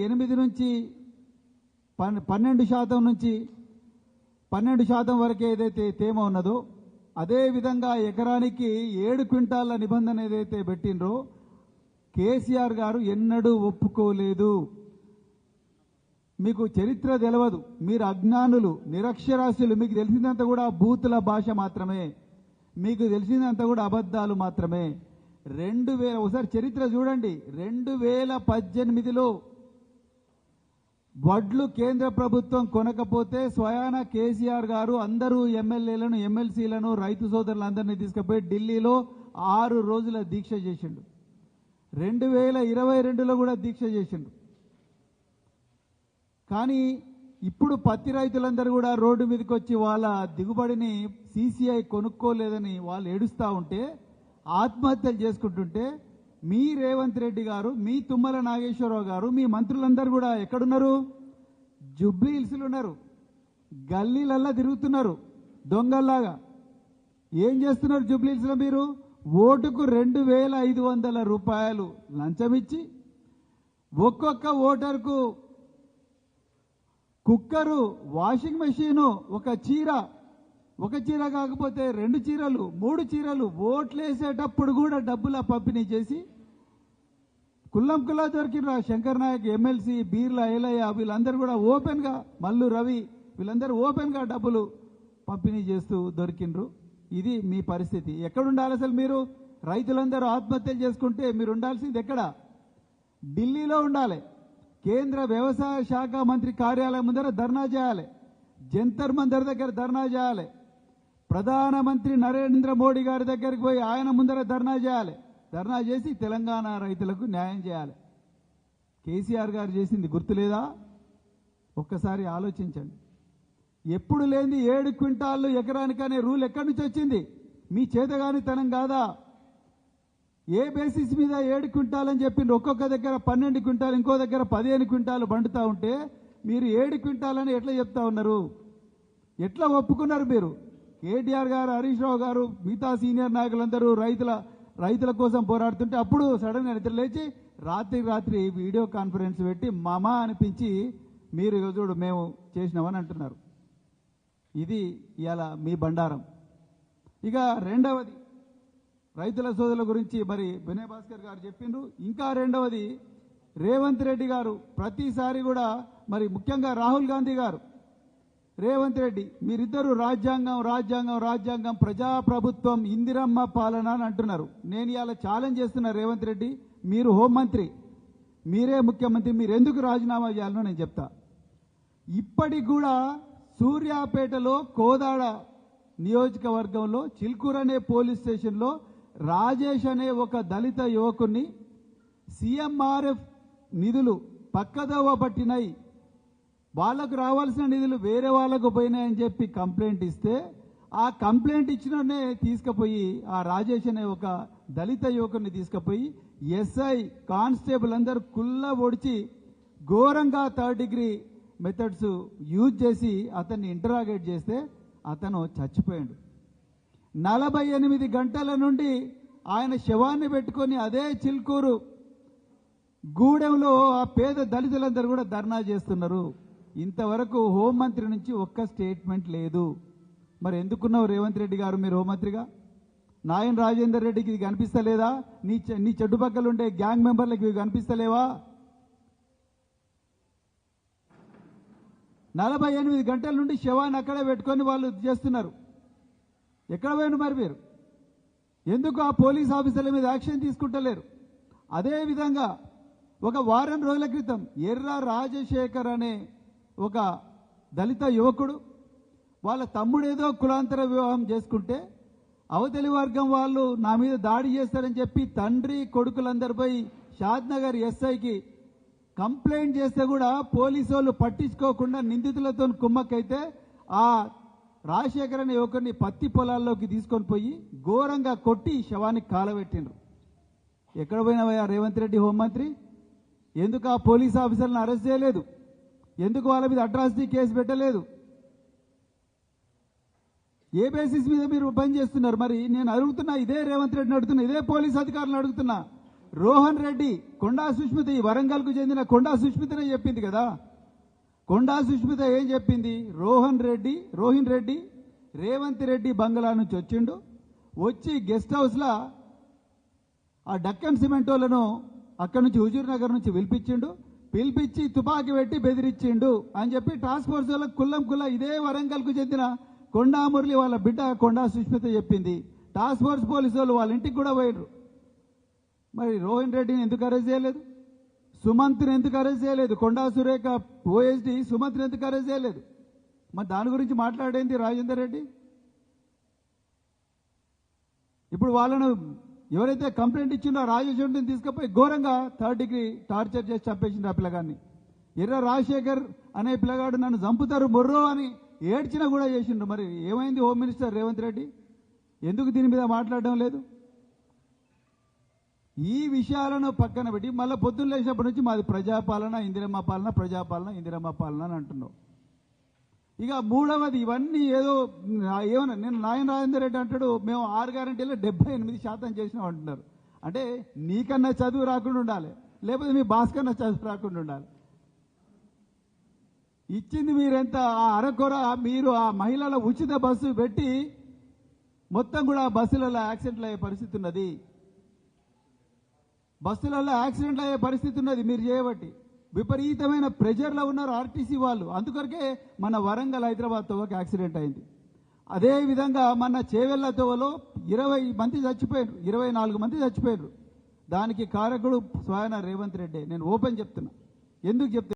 8 నుంచి 12% నుంచి 12% వరకు ఏదైతే తేమ ఉన్నదో అదే విధంగా ఎకరానికి 7 క్వింటాల నిబంధన ఏదైతే పెట్టినరో కేసీఆర్ గారు ఎన్నడూ ఒప్పుకోలేదు. మీకు చరిత్ర తెలియదు, మీరు అజ్ఞానులు, నిరక్షరాస్యులు. మీకు తెలిసినంత కూడా బూతుల భాష మాత్రమే, మీకు తెలిసినంత కూడా అబద్ధాలు మాత్రమే. 2000 ఒకసారి చరిత్ర చూడండి. 2018లో వడ్లు కేంద్ర ప్రభుత్వం కొనకపోతే స్వయాన కేసీఆర్ గారు అందరూ ఎమ్మెల్యేలను, ఎమ్మెల్సీలను, రైతు సోదరులందరినీ తీసుకుపోయి ఢిల్లీలో 6 రోజుల దీక్ష చేసిండు. 2022లో కూడా దీక్ష చేసిండు. కానీ ఇప్పుడు పత్తి రైతులందరూ కూడా రోడ్డు మీదకి వచ్చి వాళ్ళ దిగుబడిని సీసీఐ కొనుక్కోలేదని వాళ్ళు ఏడుస్తూ ఉంటే, ఆత్మహత్యలు చేసుకుంటుంటే, మీ రేవంత్ రెడ్డి గారు, మీ తుమ్మల నాగేశ్వరరావు గారు, మీ మంత్రులందరూ కూడా ఎక్కడున్నారు? జుబ్లీ హిల్స్లో ఉన్నారు, గల్లీలల్లా తిరుగుతున్నారు దొంగల్లాగా. ఏం చేస్తున్నారు జుబ్లీ హిల్స్లో? మీరు ఓటుకు 2500 రూపాయలు లంచమిచ్చి ఒక్కొక్క ఓటర్కు కుక్కరు, వాషింగ్ మెషీను, ఒక చీర కాకపోతే 2 చీరలు, 3 చీరలు, ఓట్లేసేటప్పుడు కూడా డబ్బుల పంపిణీ చేసి కుల్లా దొరికిన శంకర్ నాయక్, ఎమ్మెల్సీ, బీర్ల ఏలయ్య, వీళ్ళందరూ కూడా ఓపెన్గా, మల్లు రవి, వీళ్ళందరూ ఓపెన్గా డబ్బులు పంపిణీ చేస్తూ దొరికిండ్రు. ఇది మీ పరిస్థితి. ఎక్కడుండాలి అసలు మీరు? రైతులందరూ ఆత్మహత్యలు చేసుకుంటే మీరు ఉండాల్సింది ఎక్కడ? ఢిల్లీలో ఉండాలి. కేంద్ర వ్యవసాయ శాఖ మంత్రి కార్యాలయం ముందర ధర్నా చేయాలి, జంతర్ మంతర్ దగ్గర ధర్నా చేయాలి, ప్రధానమంత్రి నరేంద్ర మోడీ గారి దగ్గరికి పోయి ఆయన ముందర ధర్నా చేయాలి. ధర్నా చేసి తెలంగాణ రైతులకు న్యాయం చేయాలి. కేసీఆర్ గారు చేసింది గుర్తులేదా? ఒక్కసారి ఆలోచించండి. ఎప్పుడు లేని 7 క్వింటాళ్ళు ఎకరానికనే రూల్ ఎక్కడి నుంచి వచ్చింది? మీ చేతగానితనం కాదా? ఏ బేసిస్ మీద 7 క్వింటాల్ అని చెప్పిండ్రు? ఒక్కొక్క దగ్గర 12 క్వింటాల్, ఇంకో దగ్గర 15 క్వింటాలు బండుతూ ఉంటే మీరు 7 క్వింటాలని ఎట్లా చెప్తా ఉన్నారు? ఎట్లా ఒప్పుకున్నారు మీరు? కేటీఆర్ గారు, హరీష్ రావు గారు, మిగతా సీనియర్ నాయకులందరూ రైతుల కోసం పోరాడుతుంటే అప్పుడు సడన్గా నిద్ర లేచి రాత్రి వీడియో కాన్ఫరెన్స్ పెట్టి మామా అనిపించి మీరు చూడు మేము చేసినామని అంటున్నారు. ఇది ఇవాళ మీ బండారం. ఇక రెండవది, రైతుల సోదరుల గురించి మరి వినయ్ భాస్కర్ గారు చెప్పిండ్రు. ఇంకా రెండవది, రేవంత్ రెడ్డి గారు ప్రతిసారి కూడా మరి ముఖ్యంగా రాహుల్ గాంధీ గారు, రేవంత్ రెడ్డి, మీరిద్దరూ రాజ్యాంగం ప్రజాప్రభుత్వం, ఇందిరమ్మ పాలన అని అంటున్నారు. నేను ఇవాళ ఛాలెంజ్ చేస్తున్నా రేవంత్ రెడ్డి, మీరు హోంమంత్రి, మీరే ముఖ్యమంత్రి, మీరు ఎందుకు రాజీనామా చేయాలనో నేను చెప్తా. ఇప్పటికి కూడా సూర్యాపేటలో కోదాడ నియోజకవర్గంలో చిల్కూర్ అనే పోలీస్ స్టేషన్లో రాజేష్ అనే ఒక దళిత యువకుని సీఎంఆర్ఎఫ్ నిధులు పక్కదోవ పట్టినాయి, వాళ్ళకు రావాల్సిన నిధులు వేరే వాళ్ళకు పోయినాయని చెప్పి కంప్లైంట్ ఇస్తే, ఆ కంప్లైంట్ ఇచ్చిననే తీసుకుపోయి ఆ రాజేష్ అనే ఒక దళిత యువకుని తీసుకుపోయి ఎస్ఐ, కానిస్టేబుల్ అందరూ కుల్ల ఒడిచి ఘోరంగా 3rd డిగ్రీ మెథడ్స్ యూజ్ చేసి అతన్ని ఇంటరాగేట్ చేస్తే అతను చచ్చిపోయాడు. 48 గంటల నుండి ఆయన శవాన్ని పెట్టుకొని అదే చిల్కూరు గూడెంలో ఆ పేద దళితులందరూ కూడా ధర్నా చేస్తున్నారు. ఇంతవరకు హోంమంత్రి నుంచి ఒక్క స్టేట్మెంట్ లేదు. మరి ఎందుకున్నావు రేవంత్ రెడ్డి గారు మీరు హోంమంత్రిగా? నాయన్ రాజేందర్ రెడ్డికి ఇది కనిపిస్తలేదా? నీ చెడ్డుపక్కలు ఉండే గ్యాంగ్ మెంబర్లకు ఇవి కనిపిస్తలేవా? 48 గంటల నుండి శవాన్ని అక్కడే పెట్టుకొని వాళ్ళు చేస్తున్నారు. ఎక్కడ పోయిన మరి మీరు? ఎందుకు ఆ పోలీస్ ఆఫీసర్ల మీద యాక్షన్ తీసుకుంటలేరు? అదేవిధంగా ఒక వారం రోజుల క్రితం ఎర్ర రాజశేఖర్ అనే ఒక దళిత యువకుడు వాళ్ళ తమ్ముడేదో కులాంతర వివాహం చేసుకుంటే అవతలి వర్గం వాళ్ళు నా మీద దాడి చేస్తారని చెప్పి తండ్రి కొడుకులందరిపై షాద్నగర్ ఎస్ఐకి కంప్లైంట్ చేస్తే కూడా పోలీసు వాళ్ళు పట్టించుకోకుండా నిందితులతో కుమ్మక్కైతే ఆ రాజశేఖర్ అనే యువకుడిని పత్తి పొలాల్లోకి తీసుకొని పోయి ఘోరంగా కొట్టి శవానికి కాలబెట్టిండ్రు. ఎక్కడ పోయినవయ్యా రేవంత్ రెడ్డి హోంమంత్రి? ఎందుకు ఆ పోలీస్ ఆఫీసర్లను అరెస్ట్ చేయలేదు? ఎందుకు వాళ్ళ మీద అట్రాసిటీ కేసు పెట్టలేదు? ఏ బేసిస్ మీద మీరు పని చేస్తున్నారు? మరి నేను అడుగుతున్నా, ఇదే రేవంత్ రెడ్డిని అడుగుతున్నా, ఇదే పోలీస్ అధికారులను అడుగుతున్నా, రోహన్ రెడ్డి కొండా సుష్మిత, ఈ వరంగల్కు చెందిన కొండా సుష్మితనే చెప్పింది కదా. కొండా సుష్మిత ఏం చెప్పింది? రోహిన్ రెడ్డి రేవంత్ రెడ్డి బంగ్లా నుంచి వచ్చిండు, వచ్చి గెస్ట్ హౌస్లో ఆ డక్కన్ సిమెంట్ వాళ్ళను అక్కడి నుంచి హుజూర్ నగర్ నుంచి పిలిపించి తుపాకీ పెట్టి బెదిరించిండు అని చెప్పి టాస్క్ ఫోర్స్ వాళ్ళకి కుల్లం ఇదే వరంగల్కు చెందిన కొండా మురళి వాళ్ళ బిడ్డ కొండా సుష్మిత చెప్పింది. టాస్క్ ఫోర్స్ పోలీసు వాళ్ళు వాళ్ళ ఇంటికి కూడా పోయినరు. మరి రోహిన్ రెడ్డిని ఎందుకు అరెస్ట్ చేయలేదు? సుమంత్ని ఎందుకు అరెస్ట్ చేయలేదు? కొండా సురేఖ ఓఎస్డి సుమంత్ని ఎందుకు అరెస్ట్ చేయలేదు? మరి దాని గురించి మాట్లాడేంది రాజేందర్ రెడ్డి? ఇప్పుడు వాళ్ళను ఎవరైతే కంప్లైంట్ ఇచ్చిందో రాజేశ్వరిని తీసుకుపోయి ఘోరంగా 3rd డిగ్రీ టార్చర్ చేసి చంపేసింది ఆ పిల్లగాన్ని. ఎర్ర రాజశేఖర్ అనే పిల్లగాడు నన్ను చంపుతారు మొర్రో అని ఏడ్చినా కూడా చేసిండ్రు. మరి ఏమైంది హోమ్ మినిస్టర్ రేవంత్ రెడ్డి? ఎందుకు దీని మీద మాట్లాడడం లేదు? ఈ విషయాలను పక్కన పెట్టి మళ్ళీ పొద్దున్న లేచినప్పటి నుంచి మాది ప్రజాపాలన ఇందిరమ్మ పాలన అని అంటున్నావు. ఇక మూడవది, ఇవన్నీ ఏమన్నా నేను నాయన రాజేందర్ రెడ్డి అంటాడు మేము 6 గ్యారెంటీలో 78% చేసినాం అంటున్నారు. అంటే నీకన్నా చదువు రాకుండా ఉండాలి, లేకపోతే మీ బాస్ కన్నా చదువు రాకుండా ఉండాలి. ఇచ్చింది మీరెంత? ఆ అరకొర మీరు ఆ మహిళల ఉచిత బస్సు పెట్టి మొత్తం కూడా బస్సులలో యాక్సిడెంట్లు అయ్యే పరిస్థితి ఉన్నది. మీరు చేయబట్టి విపరీతమైన ప్రెజర్లో ఉన్నారు ఆర్టీసీ వాళ్ళు. అందుకొరకే మన వరంగల్ హైదరాబాద్ తోవకి యాక్సిడెంట్ అయింది. అదేవిధంగా మన చేవెళ్ల తోవలో 20 మంది చచ్చిపోయారు, 24 మంది చచ్చిపోయారు. దానికి కారకుడు స్వయాన రేవంత్ రెడ్డి. నేను ఓపెన్ చెప్తున్నా. ఎందుకు చెప్తున్నా?